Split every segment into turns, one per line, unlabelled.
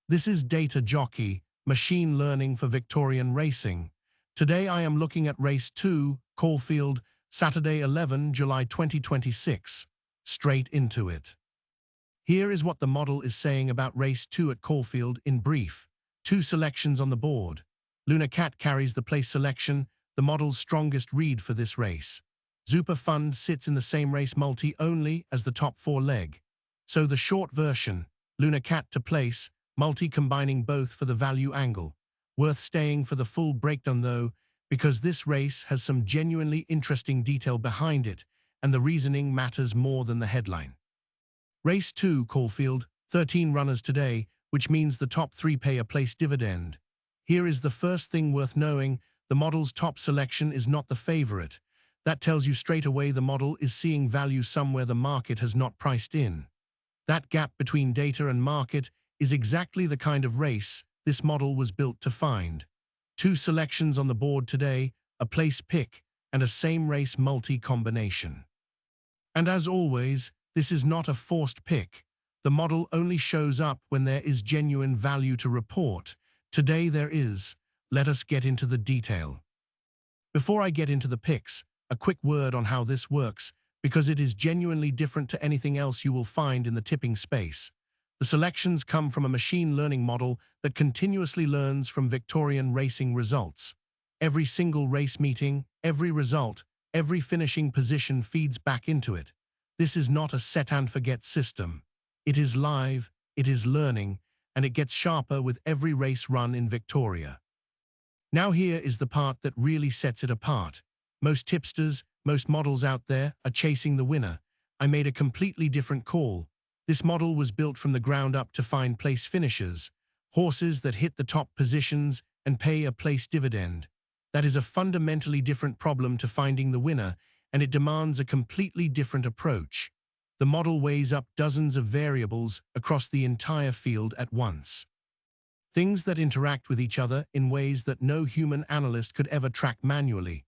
This is Data Jockey, machine learning for Victorian racing. Today I am looking at Race 2, Caulfield, Saturday 11 July 2026. Straight into it. Here is what the model is saying about Race 2 at Caulfield in brief. Two selections on the board. Luna Cat carries the place selection, the model's strongest read for this race. Super Fund sits in the same race multi only as the top four leg. So the short version, Luna Cat to place, multi combining both for the value angle. Worth staying for the full breakdown though, because this race has some genuinely interesting detail behind it, and the reasoning matters more than the headline. Race 2, Caulfield, 13 runners today, which means the top three pay a place dividend. Here is the first thing worth knowing, the model's top selection is not the favorite. That tells you straight away the model is seeing value somewhere the market has not priced in. That gap between data and market is exactly the kind of race this model was built to find. Two selections on the board today, a place pick, and a same race multi-combination. And as always, this is not a forced pick. The model only shows up when there is genuine value to report. Today there is. Let us get into the detail. Before I get into the picks, a quick word on how this works, because it is genuinely different to anything else you will find in the tipping space. The selections come from a machine learning model that continuously learns from Victorian racing results. Every single race meeting, every result, every finishing position feeds back into it. This is not a set-and-forget system. It is live, it is learning, and it gets sharper with every race run in Victoria. Now here is the part that really sets it apart. Most tipsters, most models out there are chasing the winner. I made a completely different call. This model was built from the ground up to find place finishers, horses that hit the top positions and pay a place dividend. That is a fundamentally different problem to finding the winner, and it demands a completely different approach. The model weighs up dozens of variables across the entire field at once. Things that interact with each other in ways that no human analyst could ever track manually.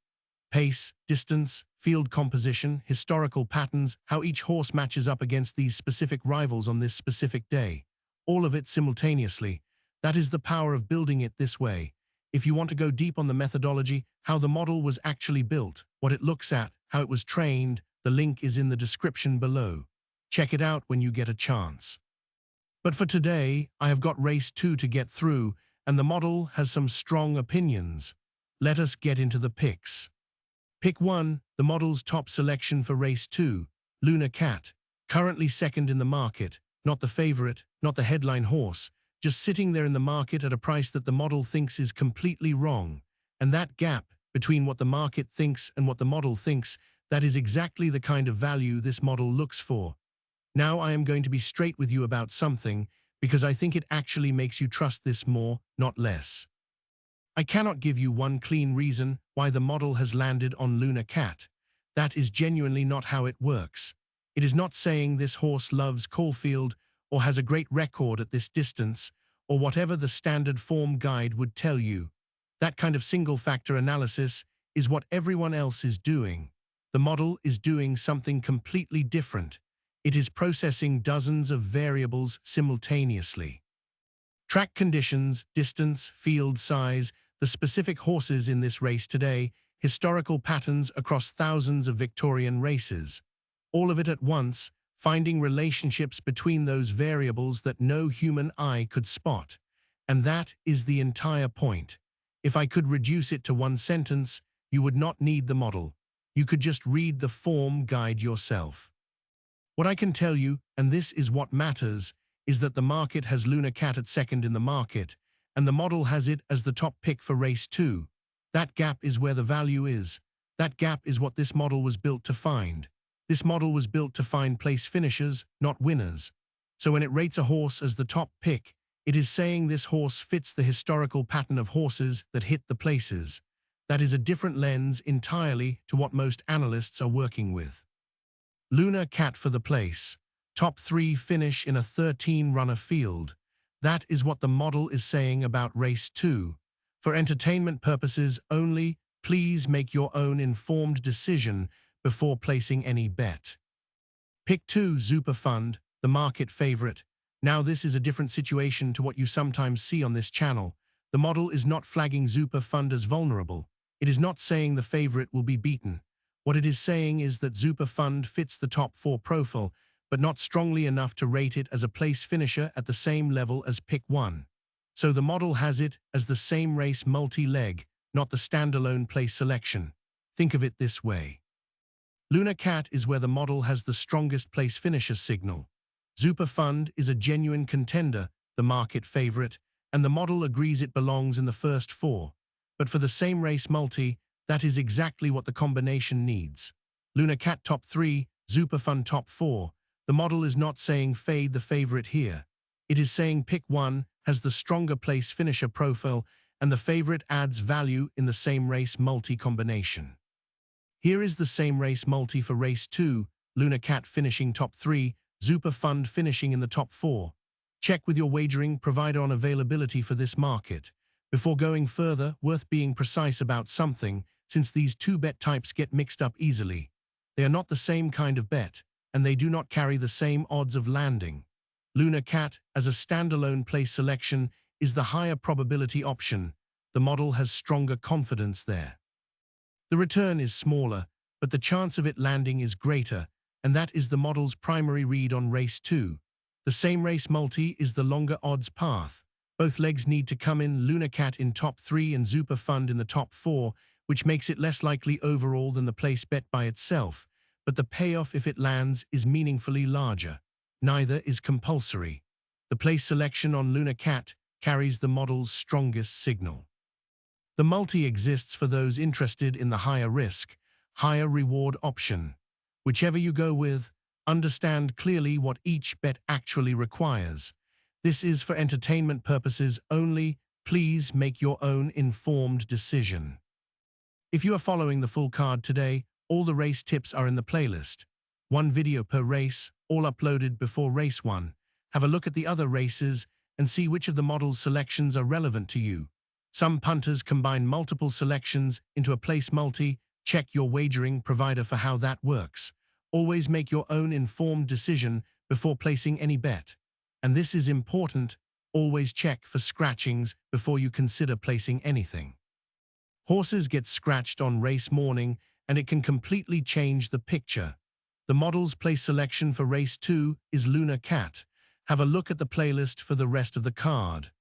Pace, distance, field composition, historical patterns, how each horse matches up against these specific rivals on this specific day. All of it simultaneously. That is the power of building it this way. If you want to go deep on the methodology, how the model was actually built, what it looks at, how it was trained, the link is in the description below. Check it out when you get a chance. But for today, I have got Race 2 to get through, and the model has some strong opinions. Let us get into the picks. Pick 1, the model's top selection for Race 2, Luna Cat, currently second in the market, not the favorite, not the headline horse, just sitting there in the market at a price that the model thinks is completely wrong. And that gap between what the market thinks and what the model thinks, that is exactly the kind of value this model looks for. Now I am going to be straight with you about something, because I think it actually makes you trust this more, not less. I cannot give you one clean reason why the model has landed on Luna Cat. That is genuinely not how it works. It is not saying this horse loves Caulfield or has a great record at this distance, or whatever the standard form guide would tell you. That kind of single-factor analysis is what everyone else is doing. The model is doing something completely different. It is processing dozens of variables simultaneously. Track conditions, distance, field size, the specific horses in this race today, historical patterns across thousands of Victorian races. All of it at once, finding relationships between those variables that no human eye could spot. And that is the entire point. If I could reduce it to one sentence, you would not need the model. You could just read the form guide yourself. What I can tell you, and this is what matters, is that the market has Luna Cat at second in the market, and the model has it as the top pick for Race 2. That gap is where the value is. That gap is what this model was built to find. This model was built to find place finishers, not winners. So when it rates a horse as the top pick, it is saying this horse fits the historical pattern of horses that hit the places. That is a different lens entirely to what most analysts are working with. Luna Cat for the place. Top 3 finish in a 13-runner field. That is what the model is saying about Race 2. For entertainment purposes only, please make your own informed decision before placing any bet. Pick 2, Super Fund, the market favorite. Now this is a different situation to what you sometimes see on this channel. The model is not flagging Super Fund as vulnerable. It is not saying the favorite will be beaten. What it is saying is that Super Fund fits the top 4 profile, but not strongly enough to rate it as a place finisher at the same level as Pick 1. So the model has it as the same race multi-leg, not the standalone place selection. Think of it this way. Luna Cat is where the model has the strongest place finisher signal. Super Fund is a genuine contender, the market favorite, and the model agrees it belongs in the first 4. But for the same race multi, that is exactly what the combination needs. Luna Cat top 3, Super Fund top 4. The model is not saying fade the favorite here. It is saying Pick 1 has the stronger place finisher profile and the favorite adds value in the same race multi combination. Here is the same race multi for race 2, Luna Cat finishing top 3, Super Fund finishing in the top 4. Check with your wagering provider on availability for this market. Before going further, worth being precise about something, since these two bet types get mixed up easily. They are not the same kind of bet, and they do not carry the same odds of landing. Luna Cat, as a standalone place selection, is the higher probability option. The model has stronger confidence there. The return is smaller, but the chance of it landing is greater, and that is the model's primary read on race 2. The same race multi is the longer odds path. Both legs need to come in, Luna Cat in top 3 and Super Fund in the top 4, which makes it less likely overall than the place bet by itself, but the payoff if it lands is meaningfully larger. Neither is compulsory. The place selection on Luna Cat carries the model's strongest signal. The multi exists for those interested in the higher risk, higher reward option. Whichever you go with, understand clearly what each bet actually requires. This is for entertainment purposes only. Please make your own informed decision. If you are following the full card today, all the race tips are in the playlist. One video per race, all uploaded before race 1. Have a look at the other races and see which of the model's selections are relevant to you. Some punters combine multiple selections into a place multi. Check your wagering provider for how that works. Always make your own informed decision before placing any bet. And this is important, always check for scratchings before you consider placing anything. Horses get scratched on race morning and it can completely change the picture. The model's place selection for race 2 is Luna Cat. Have a look at the playlist for the rest of the card.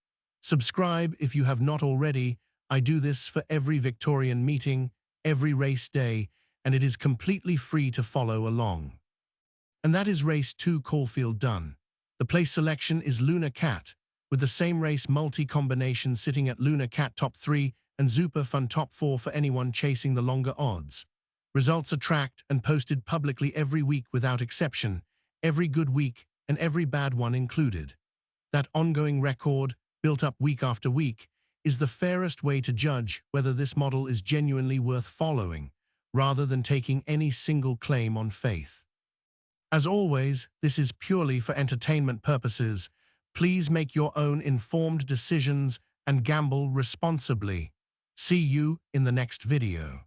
Subscribe if you have not already. I do this for every Victorian meeting, every race day, and it is completely free to follow along. And that is race 2 Caulfield done. The place selection is Luna Cat, with the same race multi-combination sitting at Luna Cat top 3 and Super Fund top 4 for anyone chasing the longer odds. Results are tracked and posted publicly every week without exception, every good week and every bad one included. That ongoing record, built up week after week, is the fairest way to judge whether this model is genuinely worth following, rather than taking any single claim on faith. As always, this is purely for entertainment purposes. Please make your own informed decisions and gamble responsibly. See you in the next video.